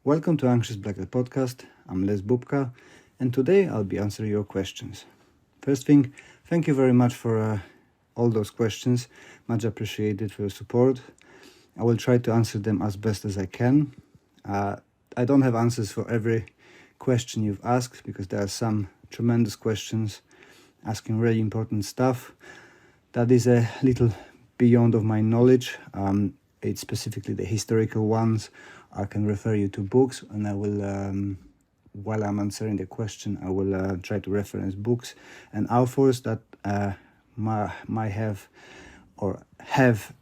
Welcome to Anxious Black podcast. I'm Bubka, and today I'll be answering your questions. First thing, thank you very much for all those questions. Much appreciated for your support. I will try to answer them as best as I can. I don't have answers for every question you've asked because there are some tremendous questions asking really important stuff that is a little beyond of my knowledge. It's specifically the historical ones. I can refer you to books, and I will, while I'm answering the question, I will try to reference books and authors that might have or have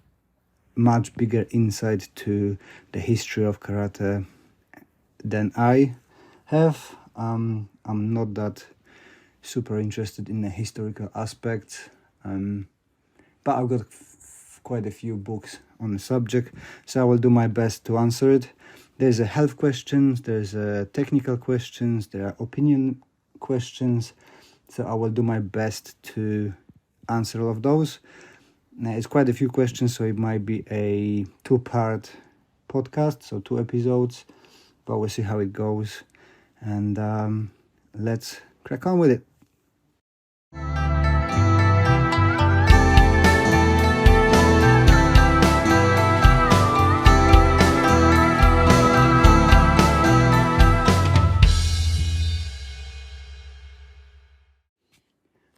much bigger insight to the history of karate than I have. I'm not that super interested in the historical aspect, but I've got quite a few books on the subject, so I will do my best to answer it. There's a health questions, there's technical questions, there are opinion questions, so I will do my best to answer all of those. Now, it's quite a few questions, so it might be a two-part podcast, so 2 episodes, but we'll see how it goes, and let's crack on with it.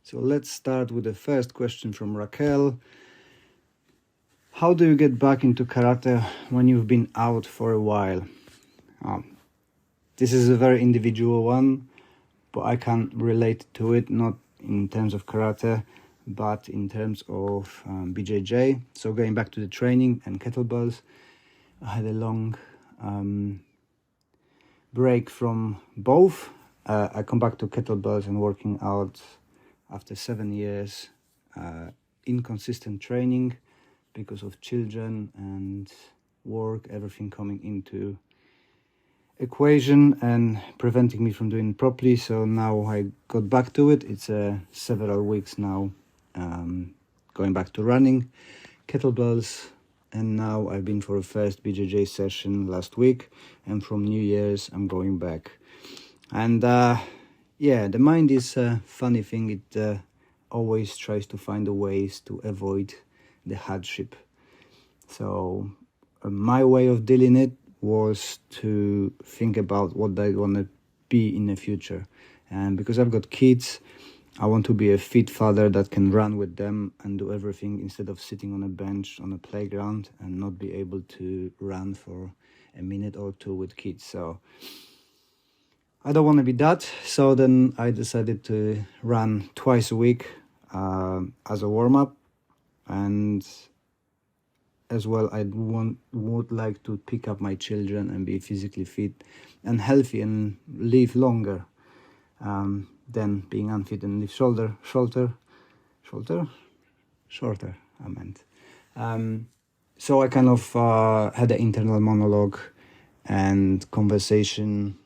So let's start with the first question from Raquel. How do you get back into karate when you've been out for a while? This is a very individual one, but I can relate to it, not in terms of karate, but in terms of BJJ. So going back to the training and kettlebells, I had a long break from both. I come back to kettlebells and working out after 7 years inconsistent training because of children and work, everything coming into equation and preventing me from doing it properly. So now I got back to it. It's several weeks now going back to running kettlebells, and now I've been for a first BJJ session last week, and from New Year's I'm going back. And the mind is a funny thing. It always tries to find the ways to avoid the hardship. So my way of dealing it was to think about what I want to be in the future. And because I've got kids, I want to be a fit father that can run with them and do everything instead of sitting on a bench on a playground and not be able to run for a minute or two with kids. So I don't want to be that, so then I decided to run twice a week as a warm-up, and as well I would like to pick up my children and be physically fit and healthy and live longer than being unfit and live shorter, I meant. So I kind of had an internal monologue and conversation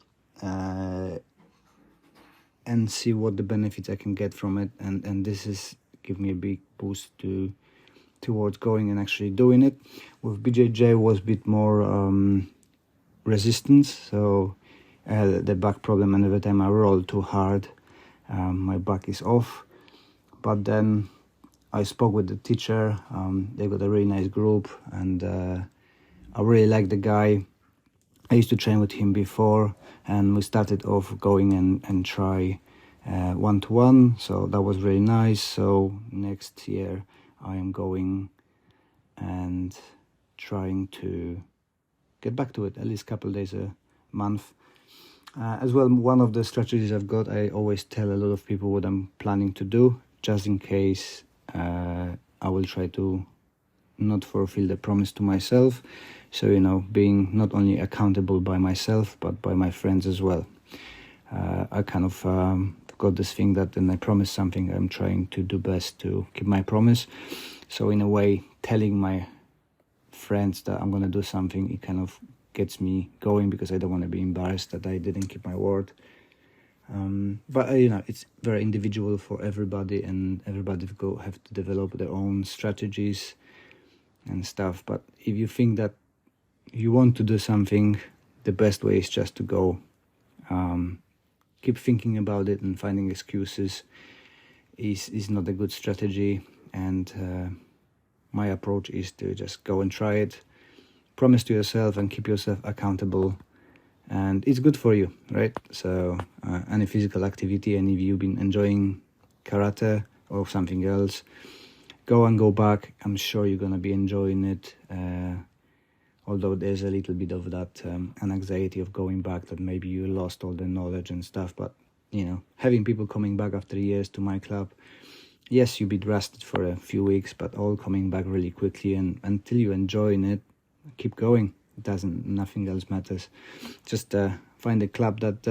and see what the benefits I can get from it, and this is give me a big boost towards going and actually doing it. With BJJ was a bit more resistance, so I had the back problem, and every time I roll too hard, my back is off. But then I spoke with the teacher. They got a really nice group, and I really like the guy. I used to train with him before, and we started off going and try one-to-one, so that was really nice. So next year I am going and trying to get back to it at least a couple of days a month. As well, one of the strategies I've got, I always tell a lot of people what I'm planning to do, just in case I will try to not fulfill the promise to myself. So, being not only accountable by myself, but by my friends as well. I kind of got this thing that when I promise something, I'm trying to do best to keep my promise. So in a way, telling my friends that I'm going to do something, it kind of gets me going because I don't want to be embarrassed that I didn't keep my word. But it's very individual for everybody, and everybody have to develop their own strategies and stuff. But if you think that you want to do something, the best way is just to go. Keep thinking about it, and finding excuses is not a good strategy. And my approach is to just go and try it, promise to yourself and keep yourself accountable, and it's good for you, right? So any physical activity, and if you've been enjoying karate or something else, go back. I'm sure you're gonna be enjoying it, although there's a little bit of that an anxiety of going back, that maybe you lost all the knowledge and stuff. But having people coming back after years to my club, yes, you'll be rusted for a few weeks, but all coming back really quickly, and until you're enjoying it, keep going. Nothing else matters. Just find a club that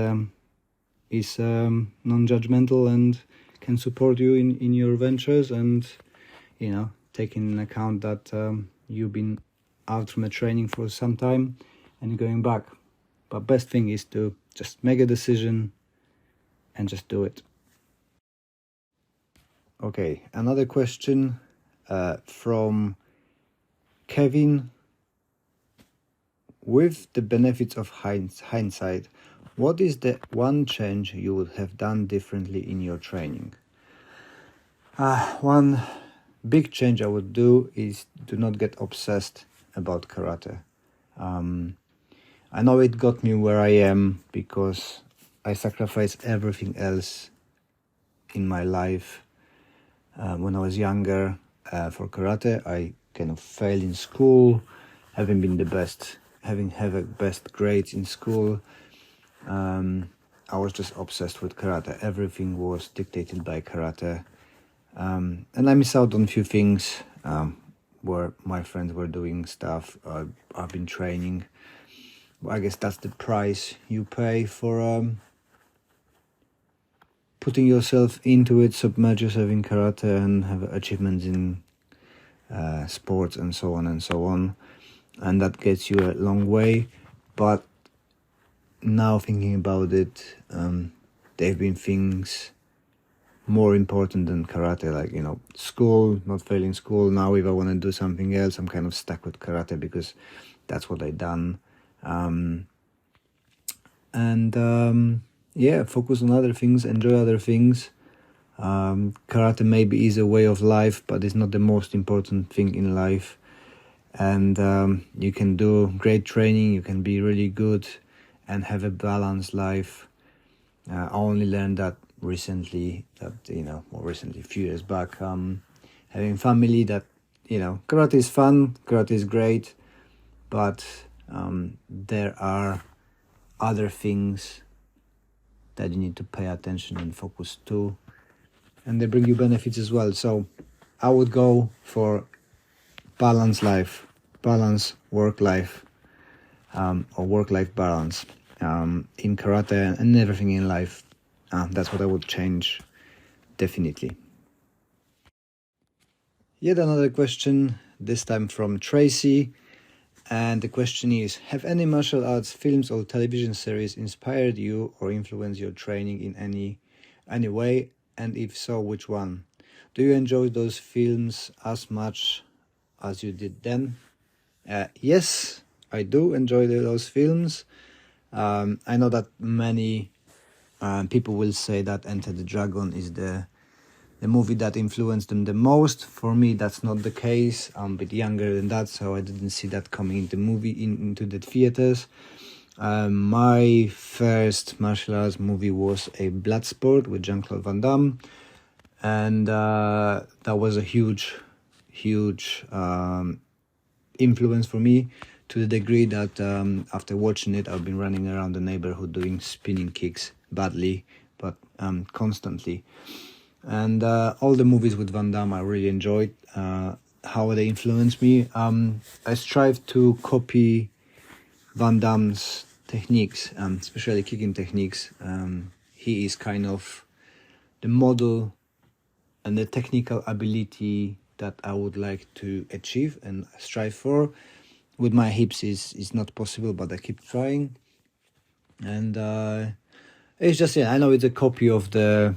is non-judgmental and can support you in your ventures, and taking into account that you've been out from a training for some time and you're going back. But best thing is to just make a decision and just do it. Okay, another question from Kevin. With the benefits of hindsight, what is the one change you would have done differently in your training? One big change I would do is do not get obsessed about karate. I know it got me where I am because I sacrificed everything else in my life. When I was younger, for karate, I kind of failed in school, having been the best, having best grades in school. I was just obsessed with karate. Everything was dictated by karate. And I miss out on a few things where my friends were doing stuff. I've been training. I guess that's the price you pay for putting yourself into it, submerge yourself in karate, and have achievements in sports and so on and so on. And that gets you a long way. But now thinking about it, there have been things more important than karate, like school, not failing school. Now if I want to do something else, I'm kind of stuck with karate because that's what I done. Focus on other things, enjoy other things. Karate maybe is a way of life, but it's not the most important thing in life. And you can do great training, you can be really good and have a balanced life. I only learned that recently, a few years back, having family, that karate is fun, karate is great, but there are other things that you need to pay attention and focus to, and they bring you benefits as well. So I would go for balanced life, balance work life, or work-life balance in karate and everything in life. That's what I would change, definitely. Yet another question, this time from Tracy. And the question is, have any martial arts films or television series inspired you or influenced your training in any way? And if so, which one? Do you enjoy those films as much as you did then? Yes, I do enjoy those films. I know that many people will say that Enter the Dragon is the movie that influenced them the most. For me, that's not the case. I'm a bit younger than that, so I didn't see that coming into the theaters. My first martial arts movie was a Bloodsport with Jean-Claude Van Damme, and that was a huge influence for me, to the degree that after watching it, I've been running around the neighborhood doing spinning kicks badly, but constantly. And all the movies with Van Damme I really enjoyed. How they influenced me. I strive to copy Van Damme's techniques, especially kicking techniques. He is kind of the model and the technical ability that I would like to achieve and strive for. With my hips is not possible, but I keep trying. And it's just, I know it's a copy of the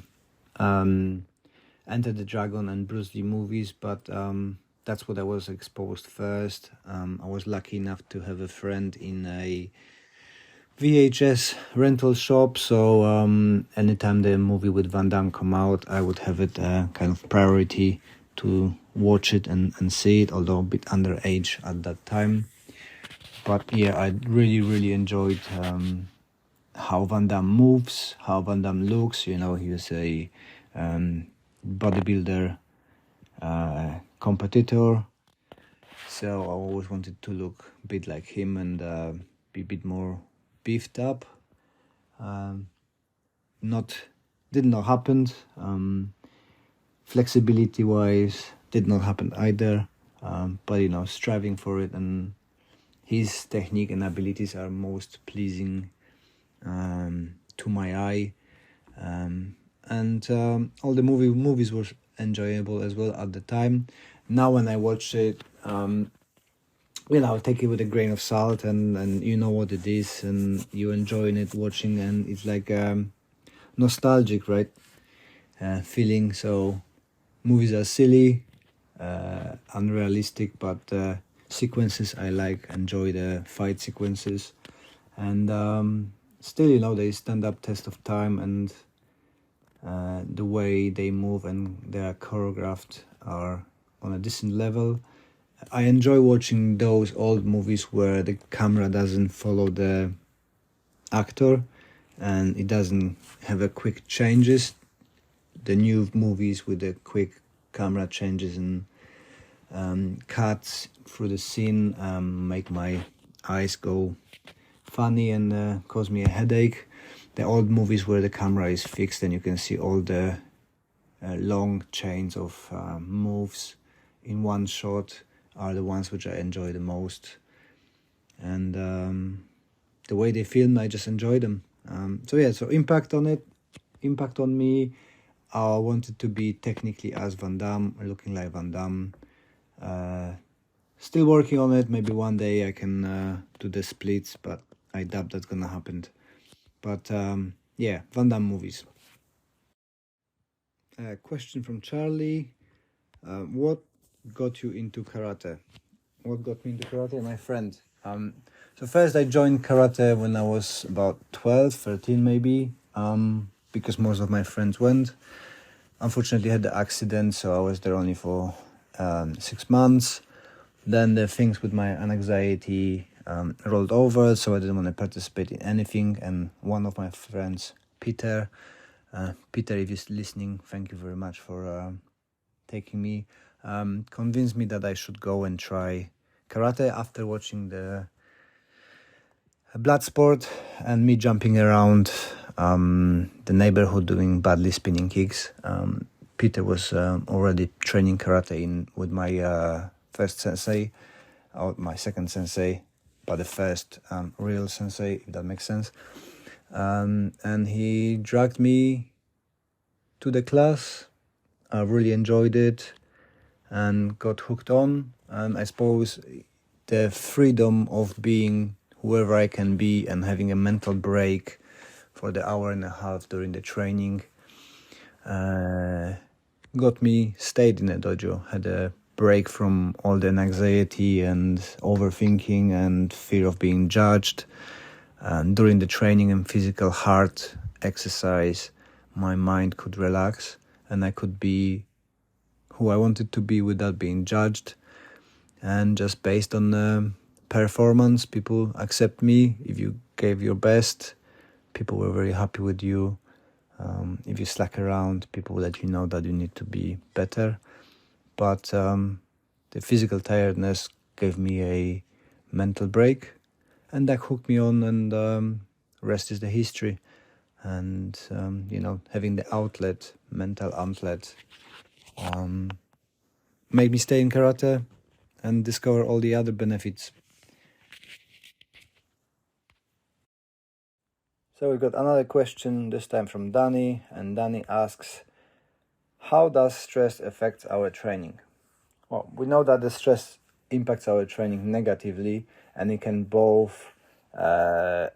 Enter the Dragon and Bruce Lee movies, but that's what I was exposed first. I was lucky enough to have a friend in a VHS rental shop, so anytime the movie with Van Damme come out, I would have it kind of priority to watch it and see it, although a bit underage at that time. But yeah, I really enjoyed how Van Damme moves, how Van Damme looks. You know, he was a bodybuilder competitor, so I always wanted to look a bit like him and be a bit more beefed up. Did not happen. Flexibility wise, did not happen either. But you know, striving for it, and his technique and abilities are most pleasing to my eye. And all the movies were enjoyable as well at the time. Now when I watch it, take it with a grain of salt, and you know what it is, and you enjoying it watching, and it's like nostalgic, right? Feeling. So movies are silly, unrealistic, but sequences I like, enjoy the fight sequences, and still, you know, they stand up test of time, and the way they move and they are choreographed are on a decent level. I enjoy watching those old movies where the camera doesn't follow the actor and it doesn't have a quick changes. The new movies with the quick camera changes and cuts through the scene make my eyes go funny and cause me a headache. The old movies where the camera is fixed and you can see all the long chains of moves in one shot are the ones which I enjoy the most. And the way they film, I just enjoy them. So impact on me. I wanted to be technically as Van Damme, looking like Van Damme. Still working on it. Maybe one day I can do the splits, but I doubt that's gonna happen. But yeah, Van Damme movies. Question from Charlie. What got you into karate? What got me into karate? My friend. So first I joined karate when I was about 12, 13 maybe, because most of my friends went. Unfortunately, I had the accident, so I was there only for 6 months. Then the things with my anxiety rolled over, so I didn't want to participate in anything. And one of my friends, Peter, if you're listening, thank you very much for taking me, convinced me that I should go and try karate after watching the blood sport and me jumping around the neighborhood doing badly spinning kicks. Peter was already training karate with my first sensei, or my second sensei, but the first real sensei, if that makes sense. And he dragged me to the class. I really enjoyed it and got hooked on. And I suppose the freedom of being whoever I can be and having a mental break for the hour and a half during the training got me stayed in a dojo, had a break from all the anxiety and overthinking and fear of being judged. And during the training and physical hard exercise, my mind could relax and I could be who I wanted to be without being judged. And just based on the performance, people accept me. If you gave your best, people were very happy with you. If you slack around, people will let you know that you need to be better. But the physical tiredness gave me a mental break, and that hooked me on, and rest is the history. And having the outlet, mental outlet, made me stay in karate and discover all the other benefits. So we got another question, this time from Danny, and Danny asks, how does stress affect our training? Well, we know that the stress impacts our training negatively, and it can both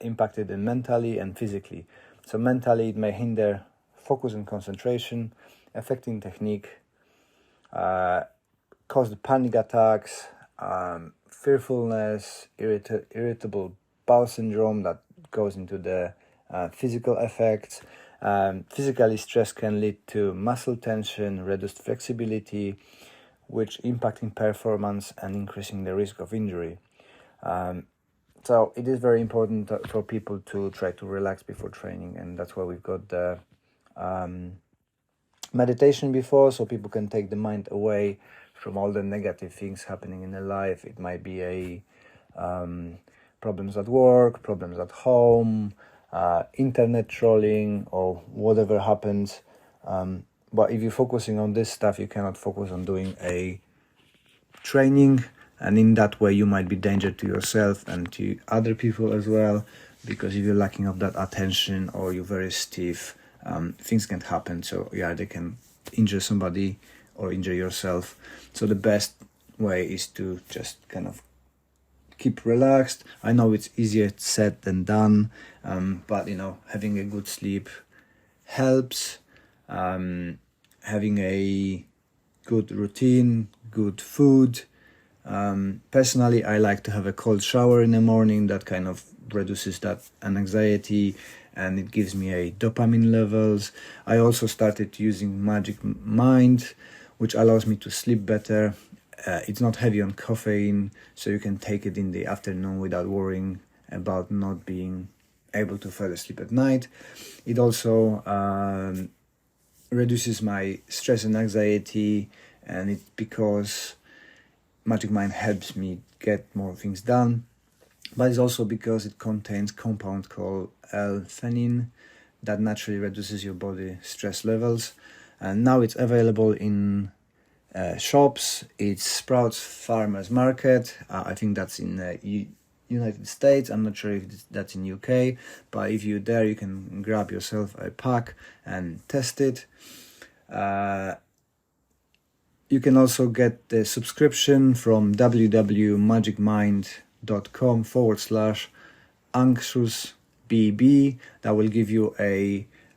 impact it mentally and physically. So mentally, it may hinder focus and concentration, affecting technique, cause panic attacks, fearfulness, irritable bowel syndrome that goes into the physical effects. Physically, stress can lead to muscle tension, reduced flexibility, which impacting performance and increasing the risk of injury. So it is very important for people to try to relax before training, and that's why we've got the meditation before, so people can take the mind away from all the negative things happening in their life. It might be a problems at work, problems at home, internet trolling, or whatever happens. But if you're focusing on this stuff, you cannot focus on doing a training, and in that way you might be danger to yourself and to other people as well, because if you're lacking of that attention or you're very stiff, things can happen. So yeah, they can injure somebody or injure yourself. So the best way is to just kind of keep relaxed. I know it's easier said than done, but having a good sleep helps. Having a good routine, good food. Personally, I like to have a cold shower in the morning. That kind of reduces that anxiety, and it gives me a dopamine levels. I also started using Magic Mind, which allows me to sleep better. It's not heavy on caffeine, so you can take it in the afternoon without worrying about not being able to fall asleep at night. It also reduces my stress and anxiety, and it because Magic Mind helps me get more things done, but it's also because it contains compound called L-theanine that naturally reduces your body stress levels. And now it's available in shops. It's Sprouts Farmers Market. I think that's in United States. I'm not sure if that's in UK, but if you're there, you can grab yourself a pack and test it. You can also get the subscription from www.magicmind.com/anxiousbb. That will give you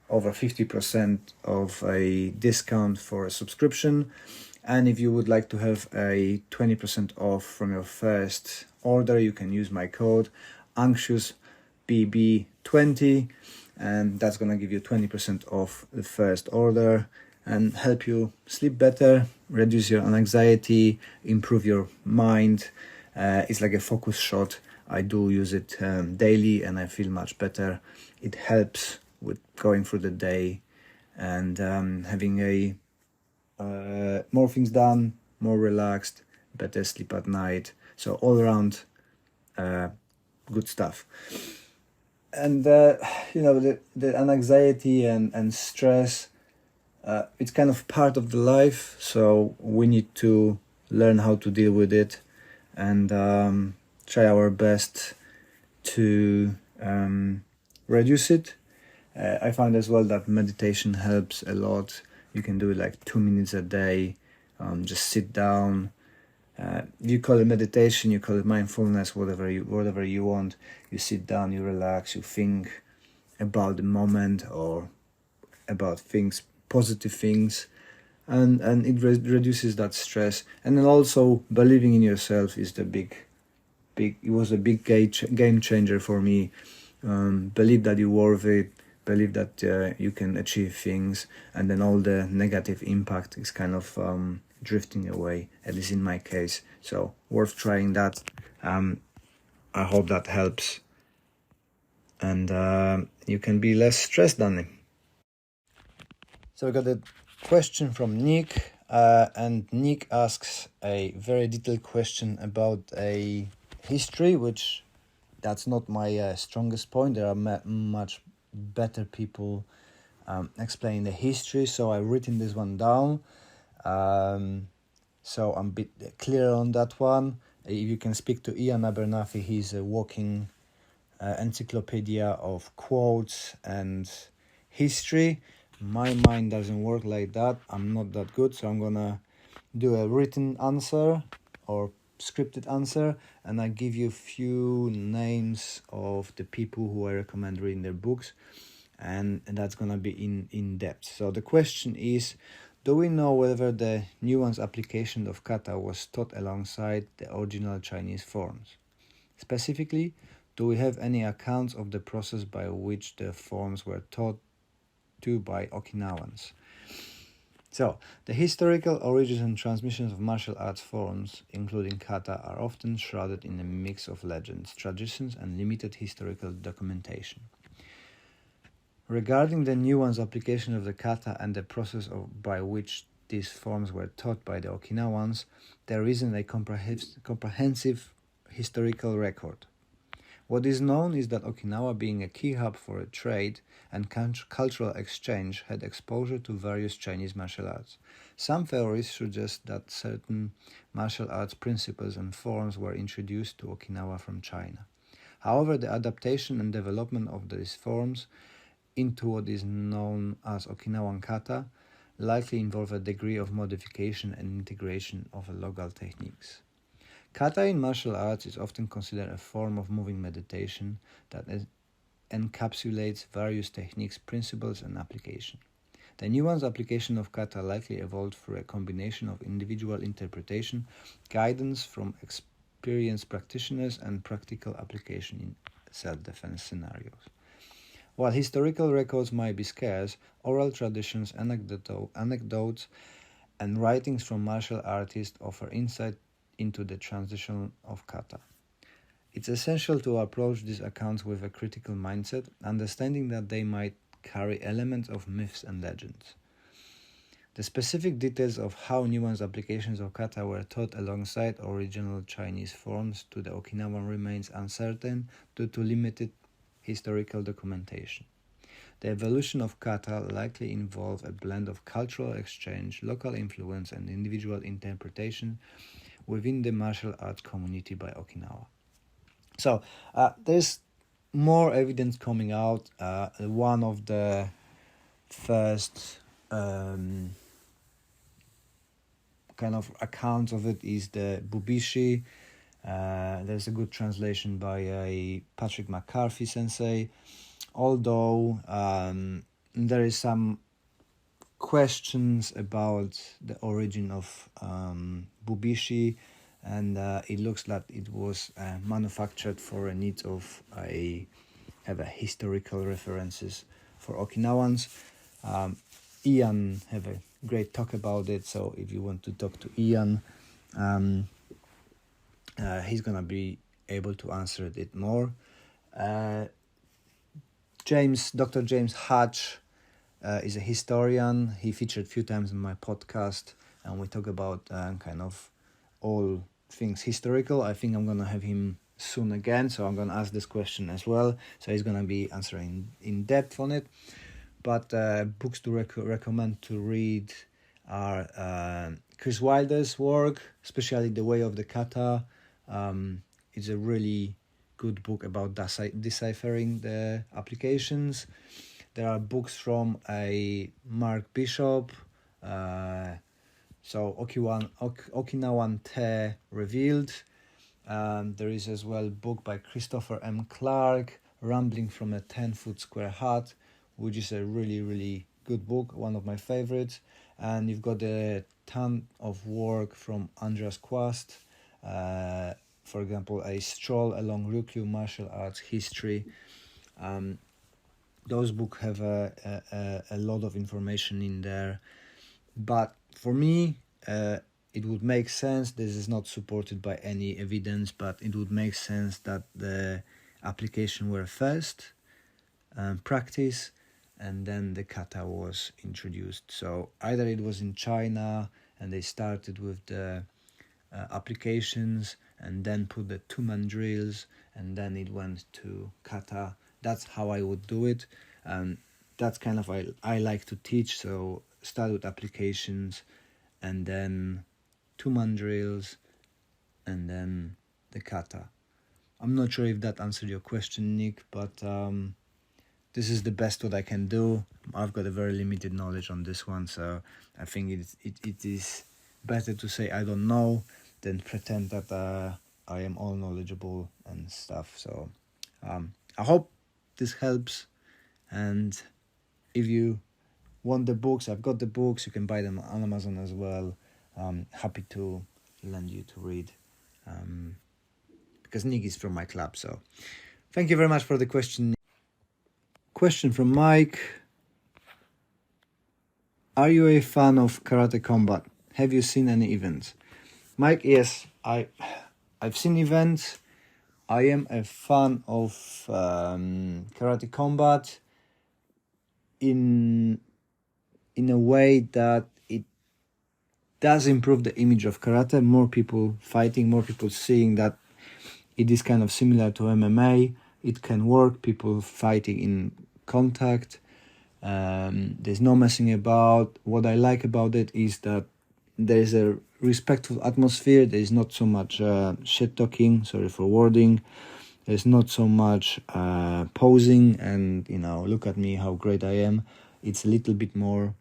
over 50% of a discount for a subscription. And if you would like to have a 20% off from your first order, you can use my code anxiousbb20, and that's gonna give you 20% off the first order and help you sleep better, reduce your anxiety, improve your mind. It's like a focus shot. I do use it daily, and I feel much better. It helps with going through the day and having more things done, more relaxed, better sleep at night. So all around good stuff. And the anxiety and stress, it's kind of part of the life, so we need to learn how to deal with it and try our best to reduce it. I found as well that meditation helps a lot. You can do it like 2 minutes a day. Just sit down. You call it meditation, you call it mindfulness, whatever you want. You sit down, you relax, you think about the moment or about things, positive things, and it reduces that stress. And then also believing in yourself is it was a big game changer for me. Believe that you're worth it, believe that you can achieve things, and then all the negative impact is kind of drifting away, at least in my case. So worth trying that. I hope that helps, and you can be less stressed on it. So we got a question from Nick, and Nick asks a very detailed question about a history, which that's not my strongest point. There are much better people explaining the history, so I've written this one down. So I'm a bit clear on that one. If you can speak to Ian Abernathy, he's a walking encyclopedia of quotes and history. My mind doesn't work like that. I'm not that good, so I'm gonna do a written answer or scripted answer, and I give you a few names of the people who I recommend reading their books, and that's gonna be in depth. So the question is, do we know whether the nuanced application of kata was taught alongside the original Chinese forms? Specifically, Do we have any accounts of the process by which the forms were taught to by Okinawans? So, the historical origins and transmissions of martial arts forms, including kata, are often shrouded in a mix of legends, traditions, and limited historical documentation. Regarding the nuanced application of the kata and the process by which these forms were taught by the Okinawans, there isn't a comprehensive historical record. What is known is that Okinawa, being a key hub for a trade and cultural exchange, had exposure to various Chinese martial arts. Some theories suggest that certain martial arts principles and forms were introduced to Okinawa from China. However, the adaptation and development of these forms into what is known as Okinawan kata likely involve a degree of modification and integration of local techniques. Kata in martial arts is often considered a form of moving meditation that encapsulates various techniques, principles, and application. The nuanced application of kata likely evolved through a combination of individual interpretation, guidance from experienced practitioners, and practical application in self-defense scenarios. While historical records might be scarce, oral traditions, anecdotes, and writings from martial artists offer insight into the transition of kata. It's essential to approach these accounts with a critical mindset, understanding that they might carry elements of myths and legends. The specific details of how nuanced applications of kata were taught alongside original Chinese forms to the Okinawan remains uncertain due to limited historical documentation. The evolution of kata likely involved a blend of cultural exchange, local influence, and individual interpretation within the martial arts community by Okinawa. So there's more evidence coming out. One of the first kind of accounts of it is the Bubishi. There's a good translation by Patrick McCarthy sensei, although there is some questions about the origin of Bubishi, and it looks like it was manufactured for a need of have a historical references for Okinawans. Ian have a great talk about it, so if you want to talk to Ian, he's gonna be able to answer it more. Dr. James Hatch is a historian. He featured a few times in my podcast, and we talk about kind of all things historical. I think I'm gonna have him soon again, so I'm gonna ask this question as well. So he's gonna be answering in depth on it. But books to recommend to read are Chris Wilder's work, especially The Way of the Kata. It's a really good book about deciphering the applications. There are books from a Mark Bishop, so Okinawan Te Revealed. There is as well a book by Christopher M. Clark, Rambling from a 10-Foot Square Hut, which is a really, really good book, one of my favorites. And you've got a ton of work from Andreas Quast, for example, A Stroll Along Ryukyu Martial Arts History. Those books have a lot of information in there, but for me, it would make sense. This is not supported by any evidence, but it would make sense that the application were first practice, and then the kata was introduced. So either it was in China and they started with the applications and then put the 2-man drills, and then it went to kata. That's how I would do it, and that's kind of I like to teach. So start with applications, and then 2-man drills, and then the kata. I'm not sure if that answered your question, Nick, but this is the best what I can do. I've got a very limited knowledge on this one, so I think it is better to say I don't know than pretend that I am all knowledgeable and stuff. So I hope this helps, and if you want the books, I've got the books. You can buy them on Amazon as well. Happy to lend you to read, because Nick is from my club. So Thank you very much for the question. Question from Mike. Are you a fan of karate combat? Have you seen any events? Mike, yes, I've seen events. I am a fan of karate combat in a way that it does improve the image of karate. More people fighting, more people seeing that it is kind of similar to MMA. It can work. People fighting in contact. There's no messing about. What I like about it is that there is a respectful atmosphere. There is not so much shit talking. Sorry for wording. There's not so much posing and look at me, how great I am. It's a little bit more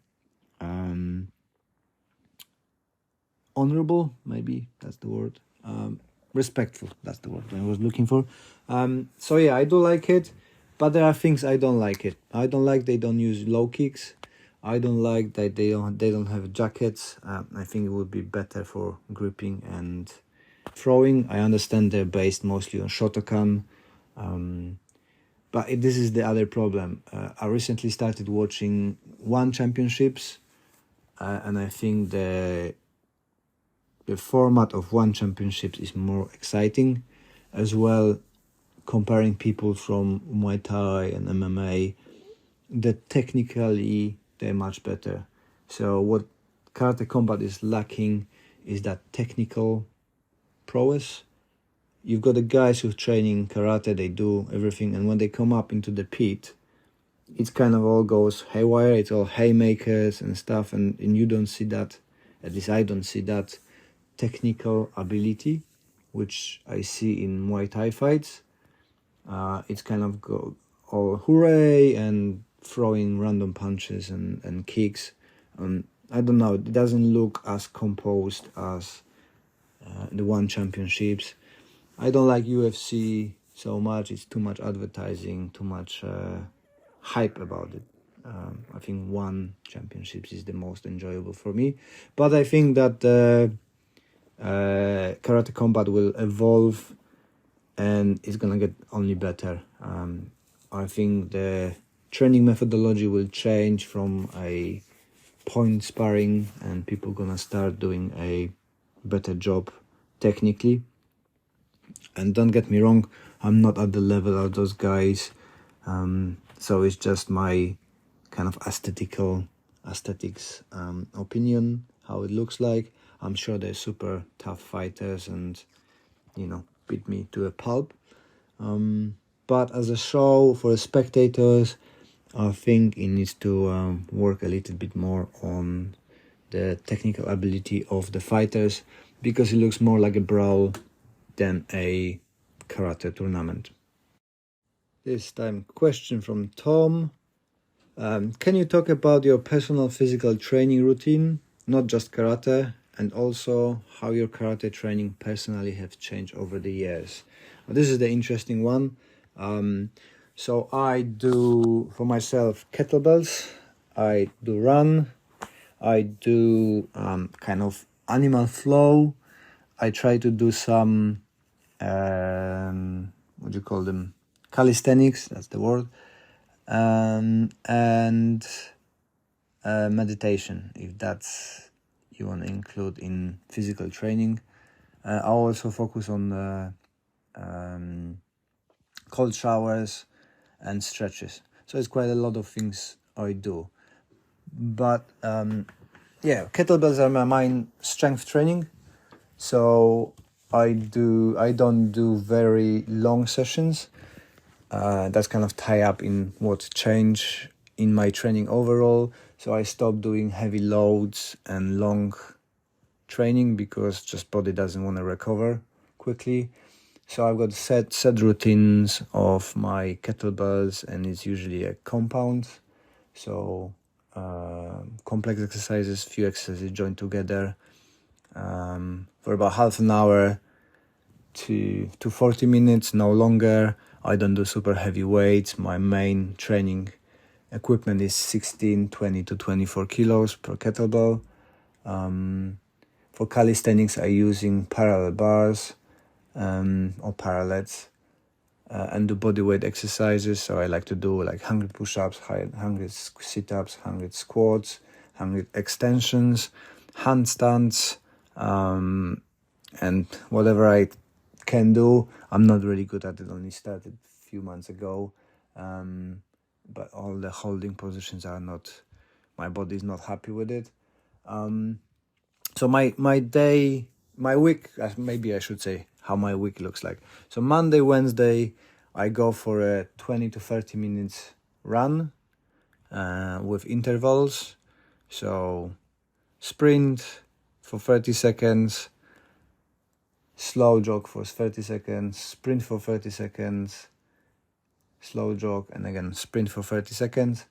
honorable, maybe that's the word. Respectful, that's the word I was looking for. So yeah, I do like it, but there are things I don't like it. I don't like they don't use low kicks. I don't like that they don't have jackets. I think it would be better for gripping and throwing. I understand they're based mostly on Shotokan, but this is the other problem. I recently started watching One Championships, and I think the format of One Championships is more exciting, as well. Comparing people from Muay Thai and MMA, that technically they're much better. So what karate combat is lacking is that technical prowess. You've got the guys who training karate, they do everything, and when they come up into the pit, it's kind of all goes haywire. It's all haymakers and stuff, and you don't see that, at least I don't see that technical ability, which I see in Muay Thai fights. It's kind of go all hooray and throwing random punches and kicks. I don't know, it doesn't look as composed as the One Championships. I don't like UFC so much. It's too much advertising, too much hype about it. I think One Championships is the most enjoyable for me. But I think that karate combat will evolve and it's gonna get only better. I think the training methodology will change from a point sparring, and people gonna start doing a better job technically. And don't get me wrong, I'm not at the level of those guys, so it's just my kind of aesthetics opinion, how it looks like. I'm sure they're super tough fighters and beat me to a pulp, but as a show for the spectators, I think it needs to work a little bit more on the technical ability of the fighters, because it looks more like a brawl than a karate tournament. This time, question from Tom. Can you talk about your personal physical training routine, not just karate, and also how your karate training personally have changed over the years? This is the interesting one. So I do, for myself, kettlebells. I do run. I do kind of animal flow. I try to do some, what do you call them? Calisthenics, that's the word. And meditation, if that's you want to include in physical training. I also focus on cold showers and stretches. So it's quite a lot of things I do. But kettlebells are my main strength training. So I don't do very long sessions. That's kind of tie up in what changed in my training overall. So I stopped doing heavy loads and long training because just body doesn't want to recover quickly. So I've got set routines of my kettlebells, and it's usually a compound. So complex exercises, few exercises joined together for about half an hour to 40 minutes, no longer. I don't do super heavy weights. My main training equipment is 16, 20 to 24 kilos per kettlebell. For calisthenics, I'm using parallel bars or parallels. and do body weight exercises. So I like to do like 100 push-ups, 100 sit-ups, 100 squats, 100 extensions, handstands, and whatever I can do. I'm not really good at it, only started a few months ago, but all the holding positions are not, my body is not happy with it. So my week, maybe I should say how my week looks like. So Monday, Wednesday, I go for a 20 to 30 minutes run with intervals. So sprint for 30 seconds, slow jog for 30 seconds, sprint for 30 seconds, slow jog, and again sprint for 30 seconds.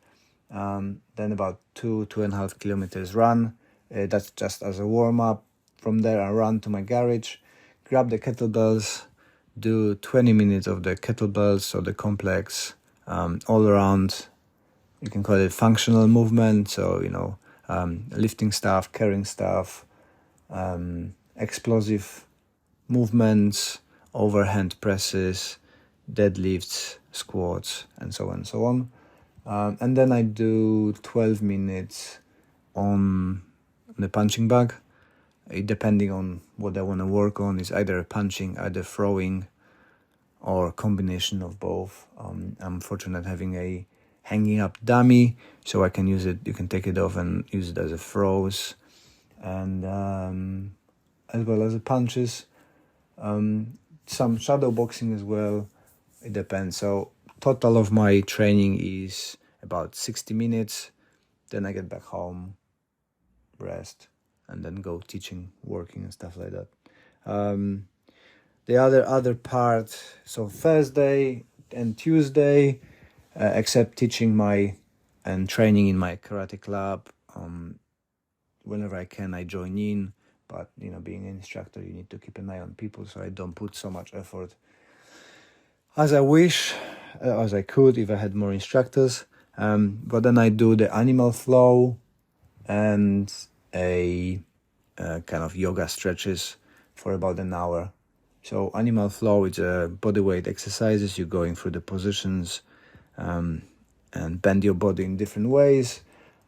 Then about 2.5 kilometers run. That's just as a warm-up. From there I run to my garage, grab the kettlebells, do 20 minutes of the kettlebells, so the complex, all around, you can call it functional movement, so lifting stuff, carrying stuff, explosive movements, overhand presses, deadlifts, squats, and so on and so on. And then I do 12 minutes on the punching bag, depending on what I want to work on. Is either punching, either throwing, or combination of both. I'm fortunate having a hanging up dummy, so I can use it. You can take it off and use it as a throws, and as well as the punches. Some shadow boxing as well. It depends. So total of my training is about 60 minutes. Then I get back home, rest, and then go teaching, working, and stuff like that. The other part, so Thursday and Tuesday, except teaching and training in my karate club, whenever I can, I join in. But being an instructor, you need to keep an eye on people, so I don't put so much effort as I wish, as I could if I had more instructors. But then I do the animal flow and a kind of yoga stretches for about an hour. So animal flow is a bodyweight exercises. You're going through the positions and bend your body in different ways.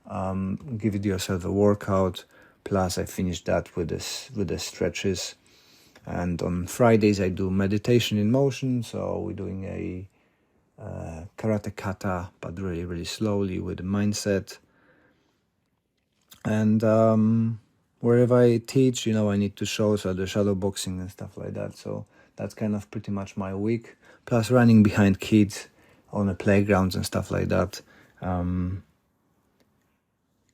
Give yourself a workout. Plus, I finish that with the stretches. And on Fridays, I do meditation in motion. So we're doing a karate kata, but really, really slowly with the mindset. And wherever I teach, I need to show, so the shadow boxing and stuff like that. So that's kind of pretty much my week. Plus running behind kids on the playgrounds and stuff like that.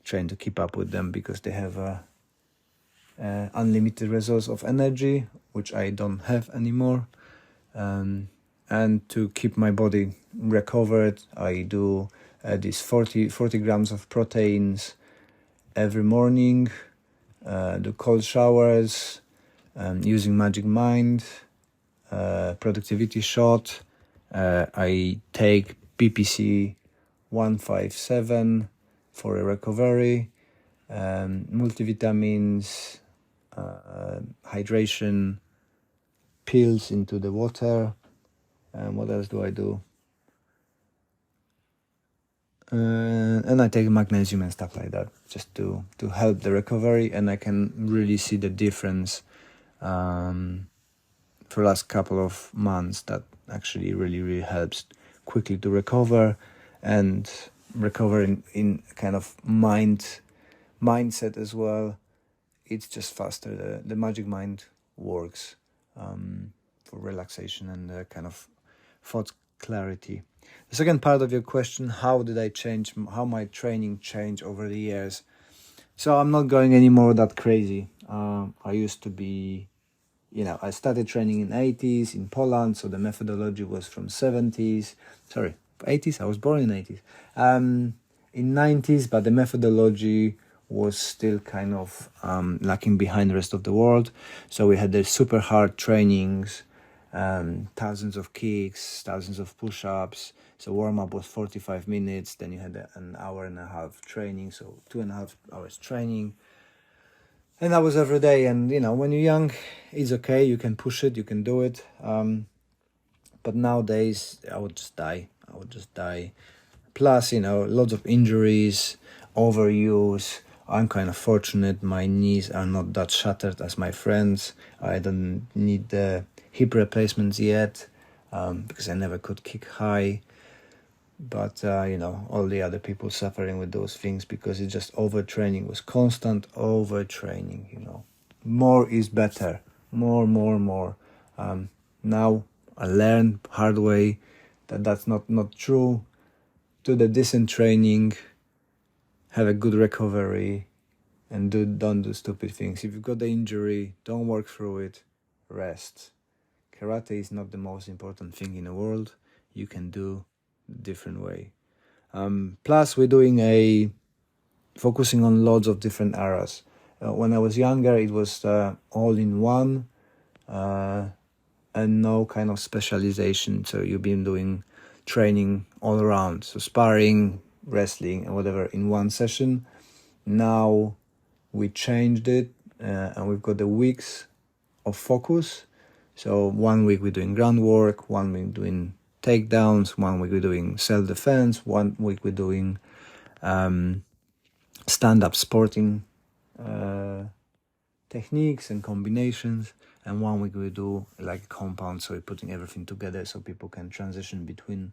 Trying to keep up with them because they have unlimited resource of energy, which I don't have anymore. And to keep my body recovered, I do these 40 grams of proteins every morning, do cold showers, using Magic Mind, productivity shot. I take BPC 157 for a recovery, multivitamins, hydration, pills into the water. And what else do I do? And I take magnesium and stuff like that, just to help the recovery. And I can really see the difference for the last couple of months. That actually really, really helps quickly to recover, and recover in kind of mindset as well. It's just faster. The Magic Mind works for relaxation and kind of thought clarity. The second part of your question, how my training changed over the years? So I'm not going anymore that crazy. I used to be, I started training in 80s in Poland, so the methodology was from 70s. Sorry, 80s? I was born in 80s. In 90s, but the methodology was still kind of lacking behind the rest of the world. So we had the super hard trainings, thousands of kicks, thousands of push-ups. So warm-up was 45 minutes. Then you had an hour and a half training, so 2.5 hours training. And that was every day. And, when you're young, it's okay. You can push it. You can do it. But nowadays, I would just die. Plus, lots of injuries, overuse. I'm kind of fortunate. My knees are not that shattered as my friends. I don't need the hip replacements yet, because I never could kick high. But, all the other people suffering with those things because it's just overtraining, was constant overtraining. More is better. More. Now I learned hard way that that's not true. Do the decent training, have a good recovery, and don't do stupid things. If you've got the injury, don't work through it, rest. Karate is not the most important thing in the world. You can do different way. Plus, we're doing focusing on lots of different areas. When I was younger, it was all in one, and no kind of specialization. So you've been doing training all around, so sparring, wrestling, and whatever in one session. Now we changed it, and we've got the weeks of focus. So 1 week we're doing groundwork, 1 week doing takedowns, 1 week we're doing self-defense, 1 week we're doing stand-up sporting techniques and combinations, and 1 week we do like compound, so we're putting everything together so people can transition between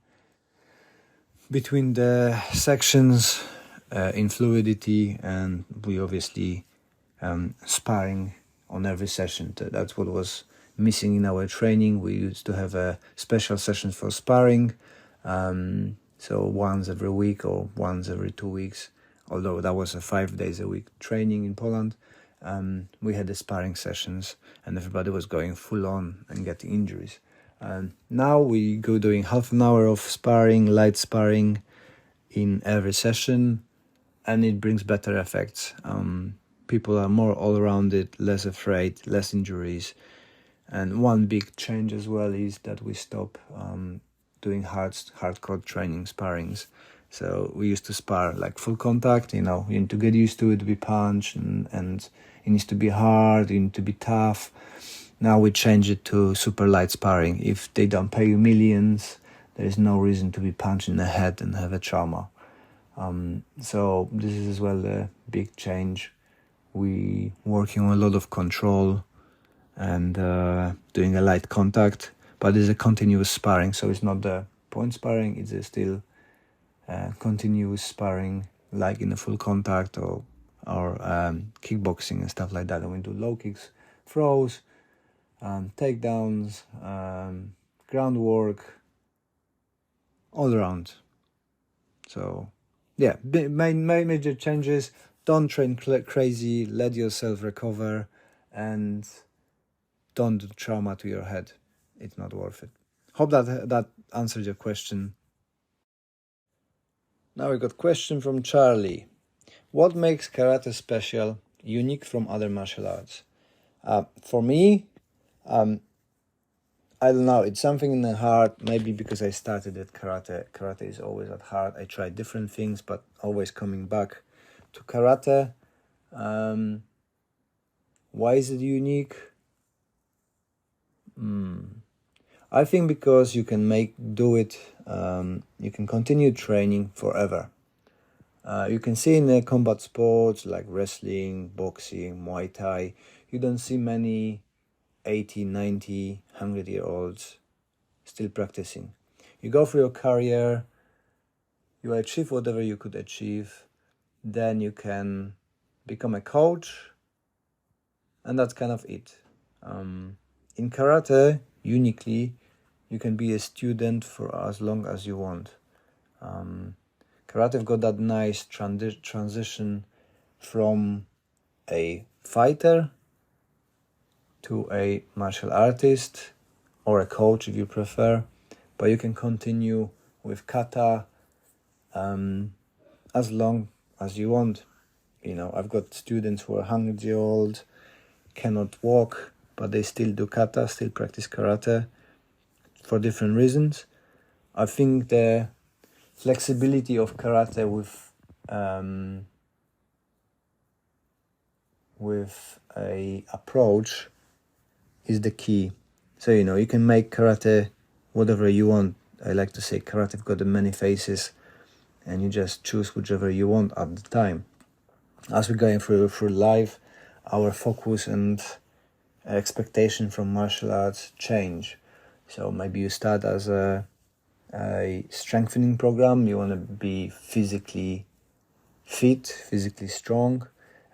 the sections in fluidity, and we obviously sparring on every session. That's what was missing in our training. We used to have a special session for sparring, so once every week or once every 2 weeks, although that was a 5 days a week training in Poland. We had the sparring sessions and everybody was going full on and getting injuries. Now we go doing half an hour of sparring, light sparring in every session, and it brings better effects. People are more all-rounded, less afraid, less injuries. And one big change as well is that we stop doing hardcore training sparrings. So we used to spar like full contact, you need to get used to it, we punch, and it needs to be hard, you need to be tough. Now we change it to super light sparring. If they don't pay you millions, there is no reason to be punched in the head and have a trauma. So this is as well a big change. We working on a lot of control and doing a light contact, but it's a continuous sparring, so it's not the point sparring, it's still continuous sparring like in a full contact or kickboxing and stuff like that. And we do low kicks, throws, takedowns, groundwork, all around. So yeah, major changes. Don't train crazy, let yourself recover, and don't do trauma to your head. It's not worth it. Hope that answered your question. Now we got a question from Charlie. What makes karate special, unique from other martial arts? For me, I don't know, it's something in the heart, maybe because I started at karate. Karate is always at heart. I tried different things, but always coming back to karate. Why is it unique? I think because you can you can continue training forever. You can see in the combat sports like wrestling, boxing, Muay Thai, you don't see many 80, 90, 100-year-olds still practicing. You go through your career, you achieve whatever you could achieve, then you can become a coach, and that's kind of it. In karate, uniquely, you can be a student for as long as you want. Karate got that nice transition from a fighter to a martial artist or a coach if you prefer, but you can continue with kata as long as you want. I've got students who are 100-year-old, cannot walk, but they still do kata, still practice karate for different reasons. I think the flexibility of karate with a approach is the key. So you can make karate whatever you want. I like to say karate got many faces, and you just choose whichever you want at the time. As we're going through life, our focus and expectation from martial arts change. So maybe you start as a strengthening program. You want to be physically fit, physically strong.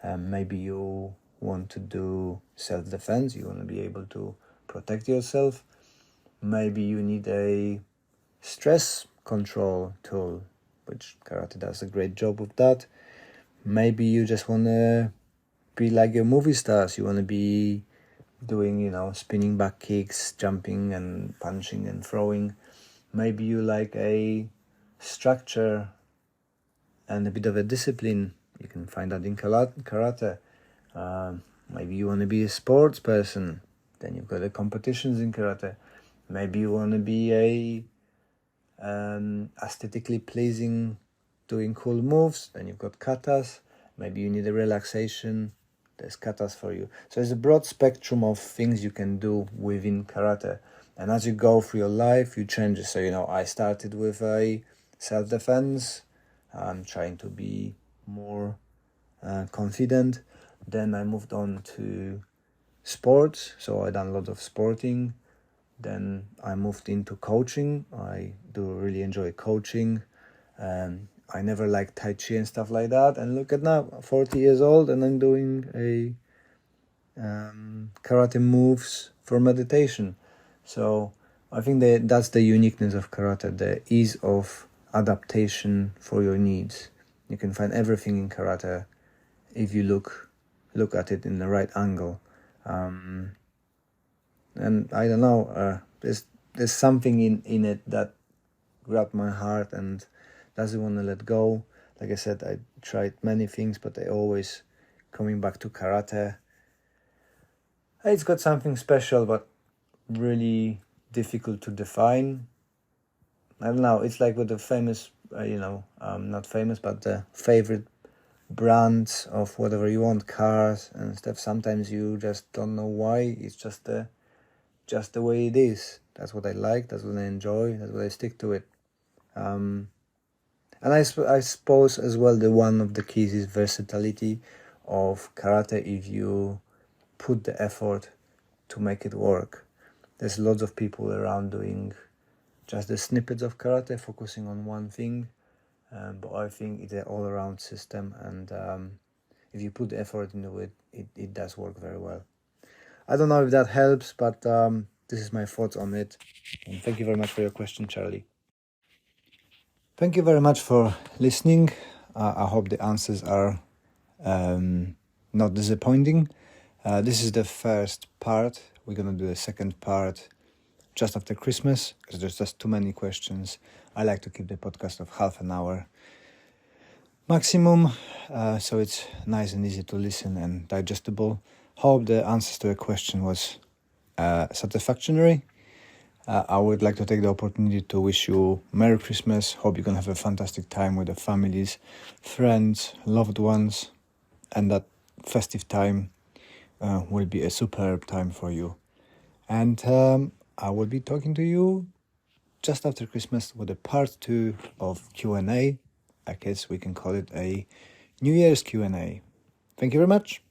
Maybe you want to do self-defense. You want to be able to protect yourself. Maybe you need a stress control tool, which karate does a great job with that. Maybe you just want to be like your movie stars. You want to be doing, spinning back kicks, jumping and punching and throwing. Maybe you like a structure and a bit of a discipline. You can find that in karate. Maybe you want to be a sports person. Then you've got the competitions in karate. Maybe you want to be a aesthetically pleasing, doing cool moves. Then you've got katas. Maybe you need a relaxation. There's katas for you. So there's a broad spectrum of things you can do within karate. And as you go through your life, you change it. So, I started with a self-defense. I'm trying to be more confident. Then I moved on to sports. So I done a lot of sporting. Then I moved into coaching. I do really enjoy coaching. I never liked Tai Chi and stuff like that. And look at now, 40 years old, and I'm doing a karate moves for meditation. So I think that's the uniqueness of karate, the ease of adaptation for your needs. You can find everything in karate if you look at it in the right angle. And I don't know, there's something in it that grabbed my heart and doesn't want to let go. Like I said, I tried many things, but I always coming back to karate. It's got something special, but really difficult to define. I don't know, it's like with the famous, not famous, but the favorite brands of whatever you want, cars and stuff. Sometimes you just don't know why. It's just the way it is. That's what I like, that's what I enjoy, that's what I stick to it. And I suppose as well the one of the keys is versatility of karate if you put the effort to make it work. There's lots of people around doing just the snippets of karate, focusing on one thing, but I think it's an all-around system, and if you put the effort into it, it does work very well. I don't know if that helps, but this is my thoughts on it. And thank you very much for your question, Charlie. Thank you very much for listening. I hope the answers are not disappointing. This is the first part. We're going to do a second part just after Christmas, because there's just too many questions. I like to keep the podcast of half an hour maximum, so it's nice and easy to listen and digestible. Hope the answers to the question was satisfactory. I would like to take the opportunity to wish you Merry Christmas. Hope you're going to have a fantastic time with the families, friends, loved ones, and that festive time will be a superb time for you. And I will be talking to you just after Christmas with a part 2 of Q&A. I guess we can call it a New Year's Q&A. Thank you very much.